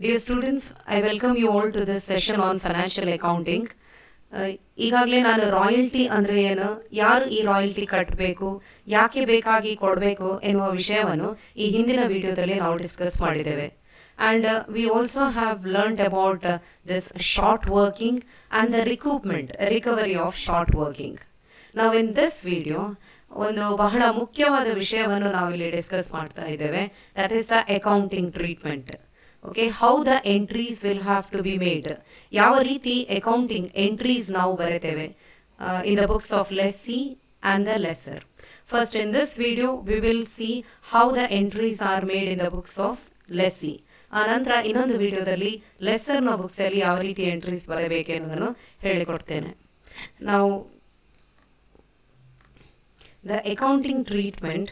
Dear students, I welcome you all to this session on financial accounting. ಈಗಾಗಲೇ ನಾನು royalty ಅಂದರೆ ಏನು, ಯಾರು ಈ ರಾಯಲ್ಟಿ ಕಟ್ಟಬೇಕು, ಯಾಕೆ ಬೇಕಾಗಿ ಕೊಡಬೇಕು ಎನ್ನುವ ವಿಷಯವನ್ನು ಈ ಹಿಂದಿನ ವಿಡಿಯೋದಲ್ಲಿ ನಾವು ಡಿಸ್ಕಸ್ ಮಾಡಿದ್ದೇವೆ. And we also have learned about this short working and the recovery of short working. Now in this video, ಒಂದು ಬಹಳ ಮುಖ್ಯವಾದ ವಿಷಯವನ್ನು ನಾವಿಲ್ಲಿ ಡಿಸ್ಕಸ್ ಮಾಡ್ತಾ ಇದ್ದೇವೆ. That is the accounting treatment. Okay, how the entries will have to be made, ಯಾವ ರೀತಿ accounting entries ನಾವು ಬರೆತೇವೆ in the books of lessee and the lessor. First in this video we will see how the entries are made in the books of lessee. ಆ ನಂತರ ಇನ್ನೊಂದು ವಿಡಿಯೋದಲ್ಲಿ ಲೆಸರ್ನ ಬುಕ್ಸಲ್ಲಿ ಯಾವ ರೀತಿ ಎಂಟ್ರೀಸ್ ಬರಬೇಕೆನ್ನುವುದನ್ನು ಹೇಳಿಕೊಡ್ತೇನೆ. ನಾವು the accounting treatment,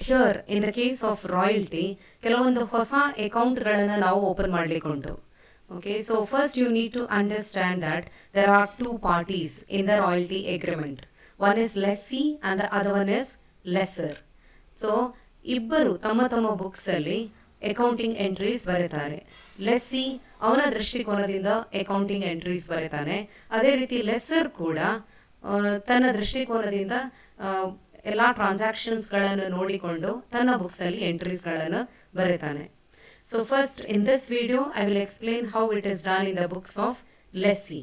here in the case of royalty ಕೆಲವೊಂದು ಹೊಸ ಅಕೌಂಟ್ಗಳನ್ನು ನಾವು ಓಪನ್ ಮಾಡಲಿಕ್ಕೆ ಉಂಟು. Okay, so first you need to understand that there are two parties in the royalty agreement. One is lessee and the other one is lessor. So ಇಬ್ಬರು ತಮ್ಮ ತಮ್ಮ ಬುಕ್ಸಲ್ಲಿ accounting entries ಬರೀತಾರೆ. Lessee ಅವನ ದೃಷ್ಟಿಕೋನದಿಂದ ಅಕೌಂಟಿಂಗ್ ಎಂಟ್ರೀಸ್ ಬರೀತಾನೆ. ಅದೇ ರೀತಿ lesser ಕೂಡ ತನ್ನ ದೃಷ್ಟಿಕೋನದಿಂದ ಎಲ್ಲ ಟ್ರಾನ್ಸಾಕ್ಷನ್ಸ್ಗಳನ್ನು ನೋಡಿಕೊಂಡು ತನ್ನ ಬುಕ್ಸಲ್ಲಿ ಎಂಟ್ರೀಸ್ಗಳನ್ನು ಬರೀತಾನೆ. So first in this video I will explain how it is done in the books of lessee.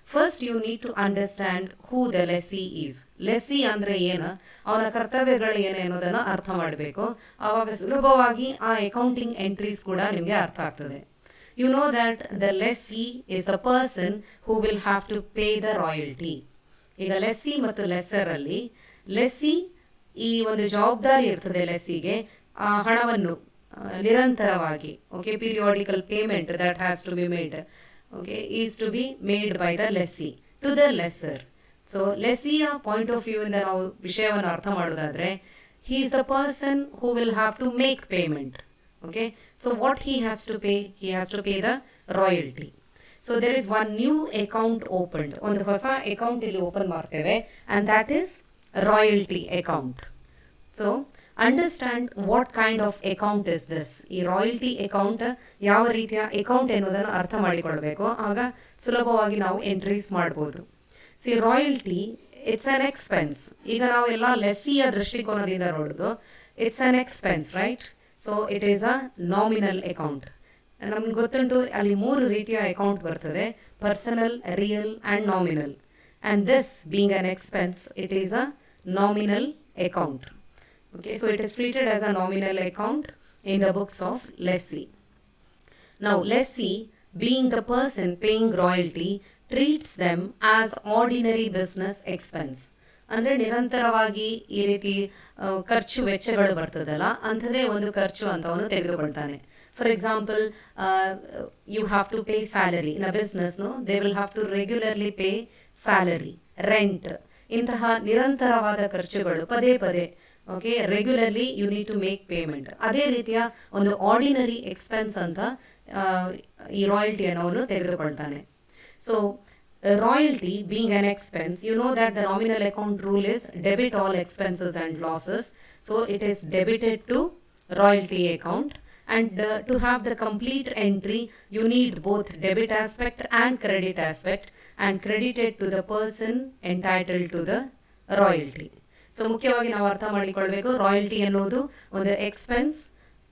First you need to understand who the lessee is. Lessee ಅಂದರೆ ಏನು, ಅವನ ಕರ್ತವ್ಯಗಳು ಏನು ಅನ್ನೋದನ್ನು ಅರ್ಥ ಮಾಡಬೇಕು. ಆವಾಗ ಸುಲಭವಾಗಿ ಆ ಅಕೌಂಟಿಂಗ್ ಎಂಟ್ರೀಸ್ ಕೂಡ ನಿಮಗೆ ಅರ್ಥ ಆಗ್ತದೆ. You know that the lessee is the person who will have to pay the royalty. ಈಗ ಲೆಸ್ಸಿ ಮತ್ತು ಲೆಸ್ಸರಲ್ಲಿ ಲೆಸ್ಸಿ ಈ ಒಂದು ಜವಾಬ್ದಾರಿ ಇರ್ತದೆ ಲೆಸ್ಸಿಗೆ ಆ ಹಣವನ್ನು ನಿರಂತರವಾಗಿ, okay, periodical payment that has to be made, okay, is to be made by the lessee to the lessor. So ಲೆಸ್ಸಿಯ ಪಾಯಿಂಟ್ ಆಫ್ ವ್ಯೂ ಇಂದ ನಾವು ವಿಷಯವನ್ನು ಅರ್ಥ ಮಾಡೋದಾದರೆ, he is the person who will have to make payment. Okay, so what he has to pay, he has to pay the royalty. So there is one new account opened. ಒಂದು ಹೊಸ account ಇಲ್ಲಿ open ಮಾಡ್ತೇವೆ, and that is royalty account. So understand what kind of account is this. ಈ royalty account ಯಾವ ರೀತಿಯ account ಎನ್ನುವುದನ್ನು ಅರ್ಥ ಮಾಡಿಕೊಳ್ಬೇಕು. ಆಗ ಸುಲಭವಾಗಿ ನಾವು ಎಂಟ್ರೀಸ್ ಮಾಡ್ಬೋದು. C royalty it's an expense. ಈಗ ನಾವು ಎಲ್ಲ ಲೆಸ್ಸಿಯ ದೃಷ್ಟಿಕೋನದಿಂದ ನೋಡೋದು, it's an expense, right? So it is a nominal account. ನಮ್ಗೆ ಗೊತ್ತುಂಟು ಅಲ್ಲಿ ಮೂರು ರೀತಿಯ ಅಕೌಂಟ್ ಬರ್ತದೆ, personal, real and nominal. And this being an expense, it is a nominal account. Okay, so it is treated as a nominal account in the books of lessee. Now lessee being the person paying royalty treats them as ordinary business expense. ಅಂದರೆ ನಿರಂತರವಾಗಿ ಈ ರೀತಿ ಖರ್ಚು ವೆಚ್ಚಗಳು ಬರ್ತದಲ್ಲ, ಅಂಥದ್ದೇ ಒಂದು ಖರ್ಚು ಅಂತ ಅವನು ತೆಗೆದುಕೊಳ್ತಾನೆ. For example, you have to pay salary in a ಬಿಸ್ನೆಸ್ನು, they will have to regularly pay salary, rent. ಇಂತಹ ನಿರಂತರವಾದ ಖರ್ಚುಗಳು ಪದೇ ಪದೇ, okay, regularly you need to make payment. ಅದೇ ರೀತಿಯ ಒಂದು ಆರ್ಡಿನರಿ ಎಕ್ಸ್ಪೆನ್ಸ್ ಅಂತ ಈ ರಾಯಲ್ಟಿಯನ್ನು ಅವನು ತೆಗೆದುಕೊಳ್ತಾನೆ. So royalty being an expense, you know that the nominal account rule is debit all expenses and losses. So it is debited to royalty account, and to have the complete entry you need both debit aspect and credit aspect, and credited to the person entitled to the royalty. So ಮುಖ್ಯವಾಗಿ ನಾವು ಅರ್ಥ ಮಾಡಿಕೊಳ್ಬೇಕು, royalty ಅನ್ನೋದು ಒಂದು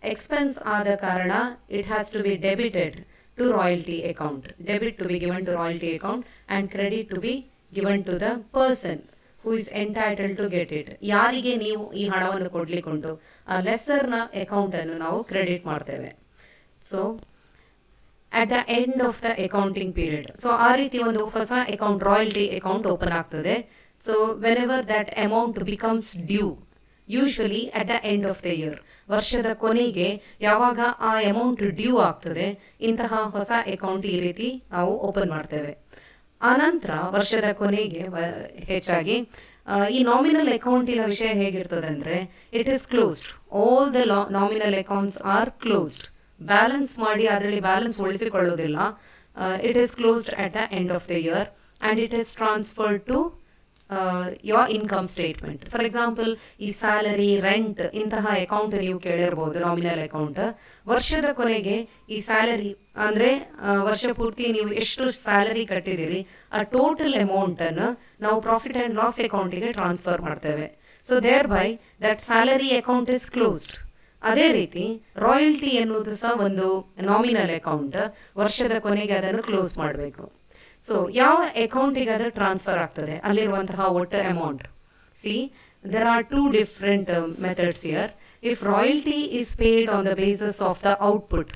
expense ಆದ ಕಾರಣ it has to be debited to royalty account, debit to be given to royalty account and credit to be given to the person who is entitled to get it. ಯಾರಿಗೆ ನೀವು ಈ ಹಣವನ್ನು ಕೊಡ್ಲಿಕ್ಕುಂಟು, ಆ ಲೆಸ್ಸರ್ನ ಅಕೌಂಟನ್ನು ನಾವು ಕ್ರೆಡಿಟ್ ಮಾಡ್ತೇವೆ. So at the end of the accounting period, so ಆ ರೀತಿ ಒಂದು ಹೊಸ ಅಕೌಂಟ್, ರಾಯಲ್ಟಿ ಅಕೌಂಟ್ ಓಪನ್ ಆಗ್ತದೆ. So whenever that amount becomes due, usually at the end of the year, ವರ್ಷದ ಕೊನೆಗೆ ಯಾವಾಗ ಆ ಅಮೌಂಟ್ ಡ್ಯೂ ಆಗ್ತದೆ, ಇಂತಹ ಹೊಸ ಅಕೌಂಟ್ ಈ ರೀತಿ ನಾವು ಓಪನ್ ಮಾಡ್ತೇವೆ. ಆನಂತರ ವರ್ಷದ ಕೊನೆಗೆ ಹೆಚ್ಚಾಗಿ ಈ ನಾಮಿನಲ್ ಅಕೌಂಟಿನ ವಿಷಯ ಹೇಗಿರ್ತದೆ ಅಂದರೆ, it is closed. All the nominal accounts are closed. Balance ಮಾಡಿ ಅದರಲ್ಲಿ ಬ್ಯಾಲೆನ್ಸ್ ಉಳಿಸಿಕೊಳ್ಳೋದಿಲ್ಲ. It is closed at the end of the year and it is transferred to your income statement. For example, ಈ salary, rent ಇಂತಹ account ನೀವು ಕೇಳಿರ್ಬೋದು, nominal account. ವರ್ಷದ ಕೊನೆಗೆ ಈ ಸ್ಯಾಲರಿ ಅಂದರೆ ವರ್ಷ ಪೂರ್ತಿ ನೀವು ಎಷ್ಟು ಸ್ಯಾಲರಿ ಕಟ್ಟಿದ್ದೀರಿ ಆ ಟೋಟಲ್ ಅಮೌಂಟನ್ನು ನಾವು ಪ್ರಾಫಿಟ್ ಆ್ಯಂಡ್ ಲಾಸ್ ಅಕೌಂಟಿಗೆ ಟ್ರಾನ್ಸ್ಫರ್ ಮಾಡ್ತೇವೆ. So thereby that salary account is closed. ಅದೇ ರೀತಿ ರಾಯಲ್ಟಿ ಎನ್ನುವುದು ಸಹ ಒಂದು ನಾಮಿನಲ್ ಅಕೌಂಟ್. ವರ್ಷದ ಕೊನೆಗೆ ಅದನ್ನು ಕ್ಲೋಸ್ ಮಾಡಬೇಕು. ಸೊ ಯಾವ ಅಕೌಂಟಿಗೆ ಅದು ಟ್ರಾನ್ಸ್ಫರ್ ಆಗ್ತದೆ, ಅಲ್ಲಿರುವಂತಹ ಒಟ್ಟು amount. C, there are two different methods here. If royalty is paid on the basis of the output,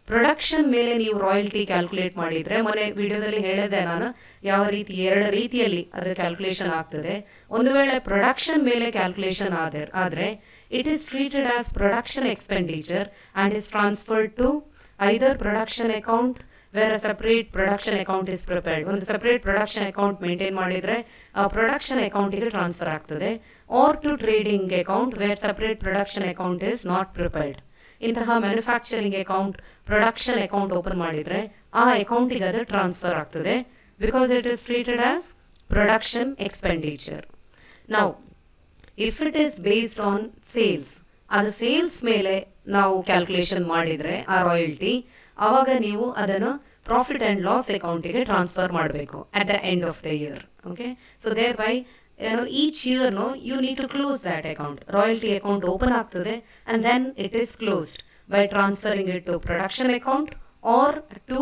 production ಮೇಲೆ ನೀವು ರಾಯಲ್ಟಿ ಕ್ಯಾಲ್ಕುಲೇಟ್ ಮಾಡಿದರೆ, ಮೊನ್ನೆ ವಿಡಿಯೋದಲ್ಲಿ ಹೇಳಿದೆ ನಾನು ಯಾವ ರೀತಿ, ಎರಡು ರೀತಿಯಲ್ಲಿ ಅದರ ಕ್ಯಾಲ್ಕುಲೇಷನ್ ಆಗ್ತದೆ. ಒಂದು ವೇಳೆ ಪ್ರೊಡಕ್ಷನ್ ಮೇಲೆ ಕ್ಯಾಲ್ಕುಲೇಷನ್ ಆದರೆ it is treated as production expenditure and is transferred to either production account where a separate production account is prepared. ಒಂದು ಸಪ್ರೇಟ್ ಪ್ರೊಡಕ್ಷನ್ ಅಕೌಂಟ್ ಮೇಂಟೈನ್ ಮಾಡಿದರೆ ಆ ಪ್ರೊಡಕ್ಷನ್ ಅಕೌಂಟಿಗೆ ಟ್ರಾನ್ಸ್ಫರ್ ಆಗ್ತದೆ. Or to trading account where separate production account is not prepared. ಇಂತಹ manufacturing account, production account open ಮಾಡಿದರೆ ಆ ಅಕೌಂಟಿಗೆ ಅದು ಟ್ರಾನ್ಸ್ಫರ್ ಆಗ್ತದೆ, because it is treated as production expenditure. ನಾವು if it is based on sales, ಅದು sales ಮೇಲೆ ನಾವು ಕ್ಯಾಲ್ಕುಲೇಷನ್ ಮಾಡಿದರೆ ಆ ರಾಯಲ್ಟಿ, ಆವಾಗ ನೀವು ಅದನ್ನು ಪ್ರಾಫಿಟ್ ಆ್ಯಂಡ್ ಲಾಸ್ ಅಕೌಂಟಿಗೆ ಟ್ರಾನ್ಸ್ಫರ್ ಮಾಡಬೇಕು at the end of the year. Okay, so thereby each year you need to close that account. Royalty account open ಆಗ್ತದೆ and then it is closed by transferring it to production account or to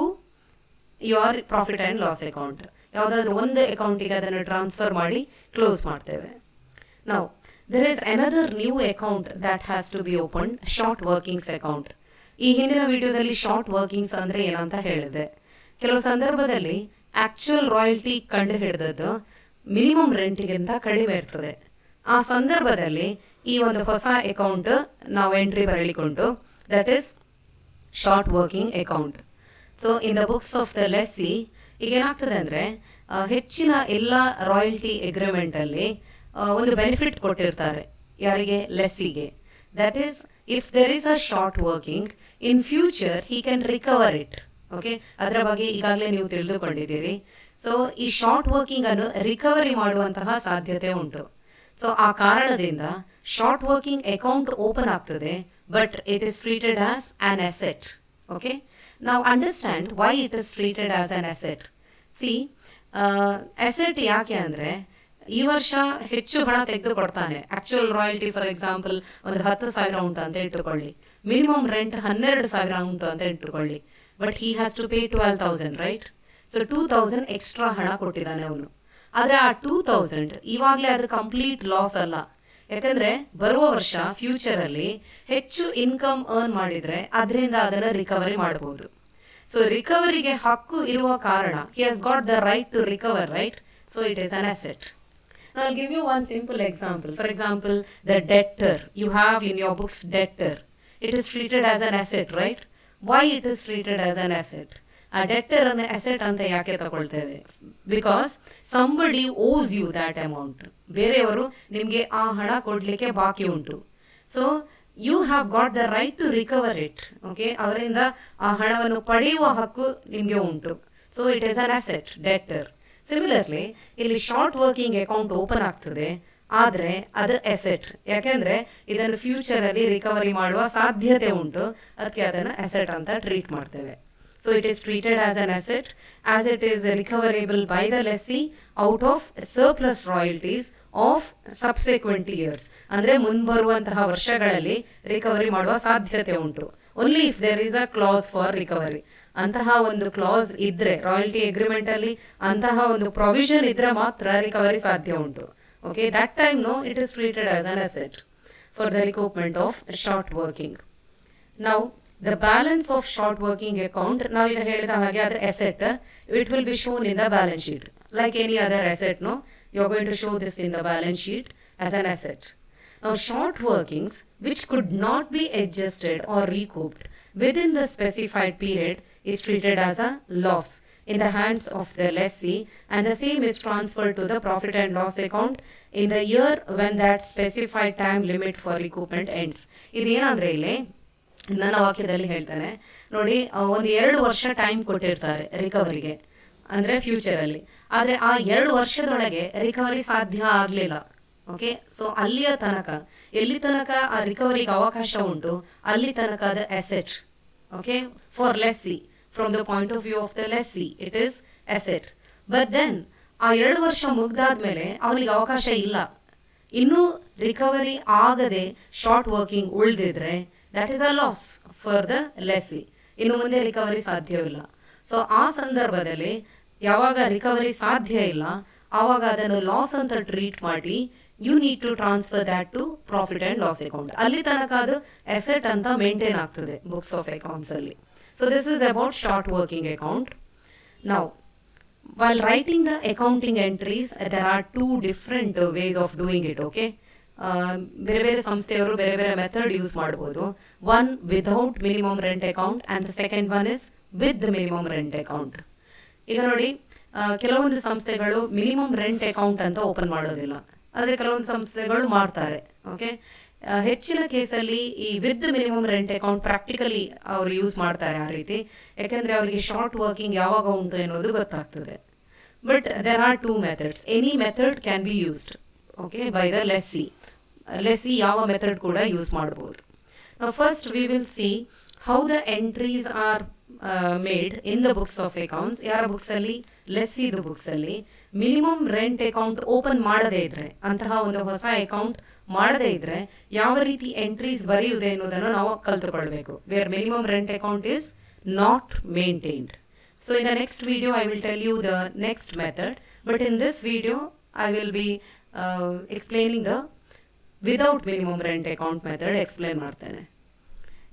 your profit and loss account. ಯಾವುದಾದ್ರೂ ಒಂದು ಅಕೌಂಟಿಗೆ ಅದನ್ನು transfer ಮಾಡಿ close ಮಾಡ್ತೇವೆ. Now there is another new account that has to be opened, short workings account. ಈ ಹಿಂದಿನ ವಿಡಿಯೋದಲ್ಲಿ short workings ಅಂದರೆ ಏನಂತ ಹೇಳಿದೆ. ಕೆಲವು ಸಂದರ್ಭದಲ್ಲಿ ಆಕ್ಚುಯಲ್ ರಾಯಲ್ಟಿ ಕಂಡು ಹಿಡಿದದ್ದು ಮಿನಿಮಮ್ ರೆಂಟಿಗಿಂತ ಕಡಿಮೆ ಇರ್ತದೆ. ಆ ಸಂದರ್ಭದಲ್ಲಿ ಈ ಒಂದು ಹೊಸ ಅಕೌಂಟ್ ನಾವು ಎಂಟ್ರಿ ಬರಲಿಕ್ಕುಂಟು, that is short working account. So in the books of the lessee ಈಗ ಏನಾಗ್ತದೆ ಅಂದರೆ, ಹೆಚ್ಚಿನ ಎಲ್ಲ ರಾಯಲ್ಟಿ ಅಗ್ರಿಮೆಂಟಲ್ಲಿ ಒಂದು ಬೆನಿಫಿಟ್ ಕೊಟ್ಟಿರ್ತಾರೆ. ಯಾರಿಗೆ? ಲೆಸ್ಸಿಗೆ. That is, if there is a short working, in future he can recover it. Okay, ಅದರ ಬಗ್ಗೆ ಈಗಾಗಲೇ ನೀವು ತಿಳಿದುಕೊಂಡಿದ್ದೀರಿ. ಸೊ ಈ ಶಾರ್ಟ್ ವರ್ಕಿಂಗ್ ಅನ್ನು ರಿಕವರಿ ಮಾಡುವಂತಹ ಸಾಧ್ಯತೆ ಉಂಟು. ಸೊ ಆ ಕಾರಣದಿಂದ ಶಾರ್ಟ್ ವರ್ಕಿಂಗ್ ಅಕೌಂಟ್ ಓಪನ್ ಆಗ್ತದೆ, but it is treated as an asset. Okay, ನಾವು understand why it is treated as an asset. See, asset ಯಾಕೆ ಅಂದರೆ, ಈ ವರ್ಷ ಹೆಚ್ಚು ಹಣ ತೆಗೆದುಕೊಡ್ತಾನೆ. ಆಕ್ಚುಯಲ್ ರಾಯಲ್ಟಿ ಫಾರ್ ಎಕ್ಸಾಂಪಲ್ ಒಂದು 10,000 ಉಂಟು ಅಂತ ಇಟ್ಟುಕೊಳ್ಳಿ, ಮಿನಿಮಮ್ ರೆಂಟ್ 12,000 ಉಂಟು ಅಂತ ಇಟ್ಟುಕೊಳ್ಳಿ, but he has to pay 12,000, right? So 2,000 extra ಹಣ ಕೊಟ್ಟಿದ್ದಾನೆ ಅವನು. ಆದರೆ ಆ 2,000 ಇವಾಗಲೇ ಅದು ಕಂಪ್ಲೀಟ್ ಲಾಸ್ ಅಲ್ಲ, ಯಾಕಂದರೆ ಬರುವ ವರ್ಷ ಫ್ಯೂಚರಲ್ಲಿ ಹೆಚ್ಚು ಇನ್ಕಮ್ ಅರ್ನ್ ಮಾಡಿದರೆ ಅದರಿಂದ ಅದನ್ನು ರಿಕವರಿ ಮಾಡ್ಬೋದು. ಸೊ ರಿಕವರಿಗೆ ಹಕ್ಕು ಇರುವ ಕಾರಣ he has got the right to recover, right? So it is an asset. Now I'll give you one simple example. For example, the debtor. You have in your books debtor. It is treated as an asset, right? Why it is treated as an asset? A debtor an asset anta yake ತಗೊಳ್ತೇವೆ? Because somebody owes you that amount. ಬೇರೆಯವರು ನಿಮಗೆ ಆ ಹಣ ಕೊಡಲಿಕ್ಕೆ ಬಾಕಿ ಉಂಟು. So you have got the right to recover it. Okay, ಅವರಿಂದ ಆ ಹಣವನ್ನು ಪಡೆಯುವ ಹಕ್ಕು ನಿಮಗೆ ಉಂಟು. So it is an asset, debtor. Similarly ಇಲ್ಲಿ ಶಾರ್ಟ್ ವರ್ಕಿಂಗ್ ಅಕೌಂಟ್ ಓಪನ್ ಆಗ್ತದೆ, ಆದರೆ ಅದು ಅಸೆಟ್. ಯಾಕೆಂದರೆ ಇದನ್ನು ಫ್ಯೂಚರಲ್ಲಿ ರಿಕವರಿ ಮಾಡುವ ಸಾಧ್ಯತೆ ಉಂಟು, ಅದಕ್ಕೆ ಅದನ್ನು ಅಸೆಟ್ ಅಂತ ಟ್ರೀಟ್ ಮಾಡ್ತೇವೆ. So it is treated as an asset as it is recoverable by the lessee out of surplus royalties of subsequent years. ಅಂದರೆ ಮುಂಬರುವಂತಹ ವರ್ಷಗಳಲ್ಲಿ ರಿಕವರಿ ಮಾಡುವ ಸಾಧ್ಯತೆ ಉಂಟು. Only if there is a clause for recovery. ಅಂತಹ ಒಂದು class ಇದ್ದರೆ royalty ಅಗ್ರಿಮೆಂಟಲ್ಲಿ ಅಂತಹ ಒಂದು ಪ್ರೊವಿಷನ್ ಇದ್ದರೆ ಮಾತ್ರ ರಿಕವರಿ ಸಾಧ್ಯ ಉಂಟು. Okay, that time no it is treated as an asset for the recoupment of short working. ನಾವು the balance of short working account, ನಾವೀಗ ಹೇಳಿದ ಹಾಗೆ ಅದು asset, it will be shown in the balance sheet like any other asset. No, you are going to show this in the balance sheet as an asset. Now, short workings which could not be adjusted or recouped within the specified period is treated as a loss in the hands of the lessee, and the same is transferred to the profit and loss account in the year when that specified time limit for recoupment ends. ಇದೇನಂದರೆ ಇಲ್ಲಿ ನನ್ನ ವಾಕ್ಯದಲ್ಲಿ ಹೇಳ್ತಾನೆ ನೋಡಿ, ಒಂದು 2 ವರ್ಷ time ಕೊಟ್ಟಿರ್ತಾರೆ ರಿಕವರಿಗೆ. ಅಂದರೆ ಫ್ಯೂಚರಲ್ಲಿ. ಆದರೆ ಆ 2 ವರ್ಷದೊಳಗೆ ರಿಕವರಿ ಸಾಧ್ಯ ಆಗಲಿಲ್ಲ. ಓಕೆ, ಸೊ ಅಲ್ಲಿಯ ತನಕ, ಎಲ್ಲಿ ತನಕ ಆ ರಿಕವರಿಗೆ ಅವಕಾಶ ಉಂಟು ಅಲ್ಲಿ ತನಕ ಅದು asset. Okay, for lessee, from the point of view of the lessee it is asset. But then ಆ 2 ವರ್ಷ ಮುಗ್ದಾದ್ಮೇಲೆ ಅವನಿಗೆ ಅವಕಾಶ ಇಲ್ಲ, ಇನ್ನೂ ರಿಕವರಿ ಆಗದೆ ಶಾರ್ಟ್ ವರ್ಕಿಂಗ್ ಉಳಿದಿದ್ರೆ that is a loss for the lessee. ಇನ್ನು ಮುಂದೆ ರಿಕವರಿ ಸಾಧ್ಯವಿಲ್ಲ. ಸೊ ಆ ಸಂದರ್ಭದಲ್ಲಿ ಯಾವಾಗ ರಿಕವರಿ ಸಾಧ್ಯ ಇಲ್ಲ ಆವಾಗ ಅದನ್ನು ಲಾಸ್ ಅಂತ ಟ್ರೀಟ್ ಮಾಡಿ you need to transfer that to profit and loss account. ಅಲ್ಲಿ ತನಕ ಅದು ಅಸೆಟ್ ಅಂತ ಮೇಂಟೈನ್ ಆಗ್ತದೆ ಬುಕ್ಸ್ ಆಫ್ ಅಕೌಂಟ್ಸ್ ಅಲ್ಲಿ. So this is about short working account. Now while writing the accounting entries there are two different ways of doing it. Okay, ಬೇರೆ ಬೇರೆ ಸಂಸ್ಥೆಯವರು ಬೇರೆ ಬೇರೆ ಮೆಥಡ್ ಯೂಸ್ ಮಾಡ್ಬೋದು. One without minimum rent account and the second one is with minimum rent account. ಈಗ ನೋಡಿ, ಕೆಲವೊಂದು ಸಂಸ್ಥೆಗಳು ಮಿನಿಮಮ್ ರೆಂಟ್ ಅಕೌಂಟ್ ಅಂತ ಓಪನ್ ಮಾಡೋದಿಲ್ಲ, ಆದರೆ ಕೆಲವೊಂದು ಸಂಸ್ಥೆಗಳು ಮಾಡ್ತಾರೆ. ಓಕೆ, ಹೆಚ್ಚಿನ ಕೇಸಲ್ಲಿ ಈ with minimum rent account practically ಅವರು ಯೂಸ್ ಮಾಡ್ತಾರೆ ಆ ರೀತಿ, ಯಾಕೆಂದರೆ ಅವರಿಗೆ ಶಾರ್ಟ್ ವರ್ಕಿಂಗ್ ಯಾವಾಗ ಉಂಟು ಎನ್ನುವುದು ಗೊತ್ತಾಗ್ತದೆ. But there are two methods. Any method can be used okay by the lessee. Lessee ಯಾವ ಮೆಥಡ್ ಕೂಡ ಯೂಸ್ ಮಾಡ್ಬೋದು. First we will see how the entries are made in the books of accounts. ಯಾರ ಬುಕ್ಸಲ್ಲಿ? ಲೆಸ್ಸಿದು ಬುಕ್ಸಲ್ಲಿ minimum rent account open ಮಾಡದೇ ಇದ್ರೆ, ಅಂತಹ ಒಂದು ಹೊಸ account ಮಾಡದೇ ಇದ್ರೆ ಯಾವ ರೀತಿ ಎಂಟ್ರೀಸ್ ಬರೆಯುವುದೇ ಎನ್ನುವುದನ್ನು ನಾವು ಕಲ್ತುಕೊಳ್ಬೇಕು. Where minimum rent account is not maintained. So in the next video I will tell you the next method, but in this video I will be explaining the without minimum rent account method explain ಮಾಡ್ತೇನೆ.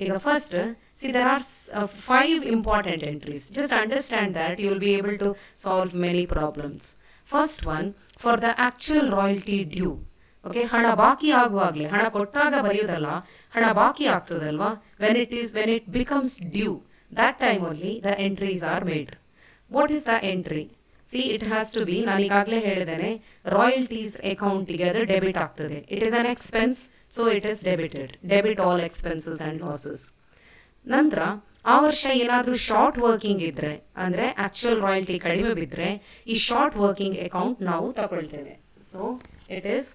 ಈಗ first see there are 5 important entries. Just understand that you will be able to solve many problems. First one, for the actual royalty due. Okay, ಹಣ ಬಾಕಿ ಆಗುವಾಗಲೇ, ಹಣ ಕೊಟ್ಟಾಗ ಬರೆಯೋದಲ್ಲ, ಹಣ ಬಾಕಿ ಆಗ್ತದಲ್ವಾ, when it becomes due, that time only the entries are made. What is the entry? See, it has to be, ನಾನು ಈಗಾಗಲೇ ಹೇಳಿದ್ದೇನೆ, royalties ಅಕೌಂಟಿಗೆ ಅದು ಡೆಬಿಟ್ ಆಗ್ತದೆ. It is an expense, so it is debited. Debit all expenses and losses. ನಂತರ ಆ ವರ್ಷ ಏನಾದರೂ ಶಾರ್ಟ್ ವರ್ಕಿಂಗ್ ಇದ್ದರೆ, ಅಂದರೆ ಆ್ಯಕ್ಚುಯಲ್ ರಾಯಲ್ಟಿ ಕಡಿಮೆ ಬಿದ್ದರೆ, ಈ ಶಾರ್ಟ್ ವರ್ಕಿಂಗ್ ಅಕೌಂಟ್ ನಾವು ತಗೊಳ್ತೇವೆ. So it is,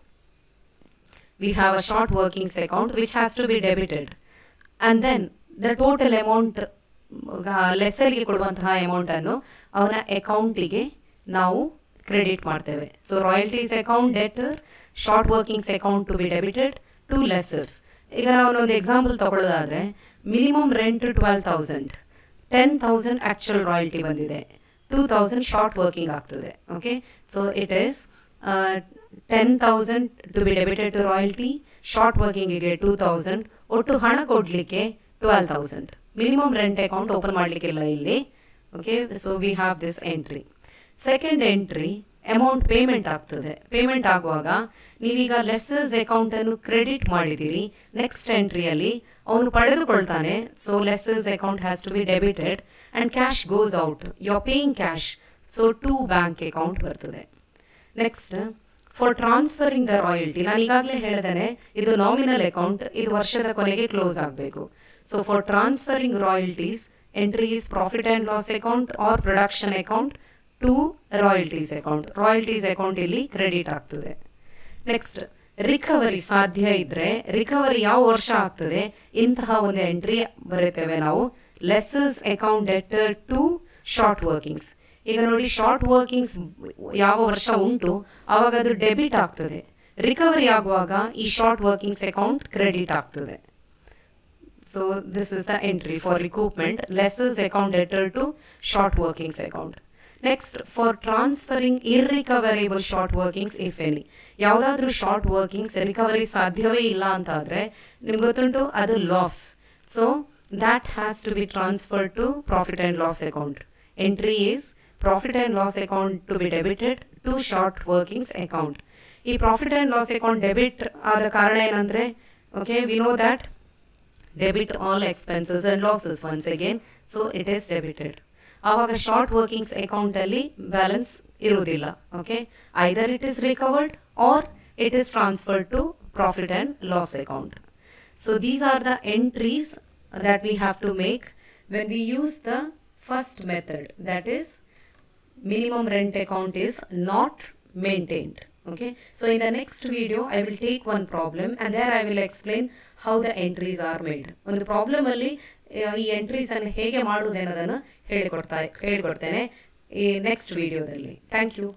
we have a short workings account which has to be debited, and then the total amount ಲೆಸ್ಸರಿಗೆ ಕೊಡುವಂತಹ ಅಮೌಂಟನ್ನು ಅವನ ಅಕೌಂಟಿಗೆ ನಾವು ಕ್ರೆಡಿಟ್ ಮಾಡ್ತೇವೆ. So royalties account debtor, short workings account to be debited to lessors. ಈಗ ನಾವು ಒಂದು ಎಕ್ಸಾಂಪಲ್ ತಗೊಳ್ಳೋದಾದರೆ, ಮಿನಿಮಮ್ ರೆಂಟ್ 12,000, 10,000 ಆ್ಯಕ್ಚುಯಲ್ ರಾಯಲ್ಟಿ ಬಂದಿದೆ, 2,000 ಶಾರ್ಟ್ ವರ್ಕಿಂಗ್ ಆಗ್ತದೆ. Okay, so it is 10,000 to be debited to royalty, short ವರ್ಕಿಂಗಿಗೆ 2,000, ಒಟ್ಟು ಹಣ ಕೊಡಲಿಕ್ಕೆ 12,000. ಮಿನಿಮಮ್ ರೆಂಟ್ ಅಕೌಂಟ್ ಓಪನ್ ಮಾಡಲಿಕ್ಕಿಲ್ಲ ಇಲ್ಲಿ. Okay, so we have this entry. Second entry, amount payment ಆಗ್ತದೆ. ಪೇಮೆಂಟ್ ಆಗುವಾಗ ನೀವೀಗ ಲೆಸ್ಸರ್ಸ್ ಅಕೌಂಟನ್ನು ಕ್ರೆಡಿಟ್ ಮಾಡಿದ್ದೀರಿ, ನೆಕ್ಸ್ಟ್ ಎಂಟ್ರಿಯಲ್ಲಿ ಅವನು ಪಡೆದುಕೊಳ್ತಾನೆ. So lessors account has to be debited and cash goes out. You are paying cash, so to bank account ಬರ್ತದೆ. Next, for transferring the royalty, ನಾನು ಈಗಾಗಲೇ ಹೇಳಿದ್ದೇನೆ ಇದು ನಾಮಿನಲ್ ಅಕೌಂಟ್, ಇದು ವರ್ಷದ ಕೊನೆಗೆ ಕ್ಲೋಸ್ ಆಗಬೇಕು. So for transferring royalties, entry is profit and loss account or production account to royalties account. Royalties account ಇಲ್ಲಿ ಕ್ರೆಡಿಟ್ ಆಗ್ತದೆ. ನೆಕ್ಸ್ಟ್, ರಿಕವರಿ ಸಾಧ್ಯ ಇದ್ದರೆ, ರಿಕವರಿ ಯಾವ ವರ್ಷ ಆಗ್ತದೆ ಇಂತಹ ಒಂದು ಎಂಟ್ರಿ ಬರೀತೇವೆ ನಾವು, lessors account debtor to short workings. ಈಗ ನೋಡಿ, ಶಾರ್ಟ್ ವರ್ಕಿಂಗ್ಸ್ ಯಾವ ವರ್ಷ ಉಂಟು ಆವಾಗ ಅದು ಡೆಬಿಟ್ ಆಗ್ತದೆ, ರಿಕವರಿ ಆಗುವಾಗ ಈ ಶಾರ್ಟ್ ವರ್ಕಿಂಗ್ಸ್ ಅಕೌಂಟ್ ಕ್ರೆಡಿಟ್ ಆಗ್ತದೆ. So this is the entry for recoupment, lessors account debtor to short workings account. Next, for transferring irrecoverable short workings if any. ಯಾವುದಾದ್ರೂ ಶಾರ್ಟ್ ವರ್ಕಿಂಗ್ಸ್ ರಿಕವರಿ ಸಾಧ್ಯವೇ ಇಲ್ಲ ಅಂತಾದರೆ ನಿಮ್ಗೆ ಗೊತ್ತುಂಟು ಅದು loss. So that has to be transferred to profit and loss account. Entry is profit and loss account to be debited to short workings account. ಈ profit and loss account debit ಆದ ಕಾರಣ ಏನಂದರೆ, okay, we know that debit all expenses and losses once again, so it is debited. ಆವಾಗ short workings ಅಕೌಂಟಲ್ಲಿ balance ಇರುವುದಿಲ್ಲ. Okay, either it is recovered or it is transferred to profit and loss account. So these are the entries that we have to make when we use the first method, that is minimum rent account is not maintained. Okay, so in the next video I will take one problem and there I will explain how the entries are made. ಒಂದು problem ಅಲ್ಲಿ ಈ entries ಅನ್ನು ಹೇಗೆ ಮಾಡುವುದೆನ್ನೋದನ್ನು ಹೇಳಿಕೊಡ್ತೇನೆ ಈ next ವಿಡಿಯೋದಲ್ಲಿ. Thank you.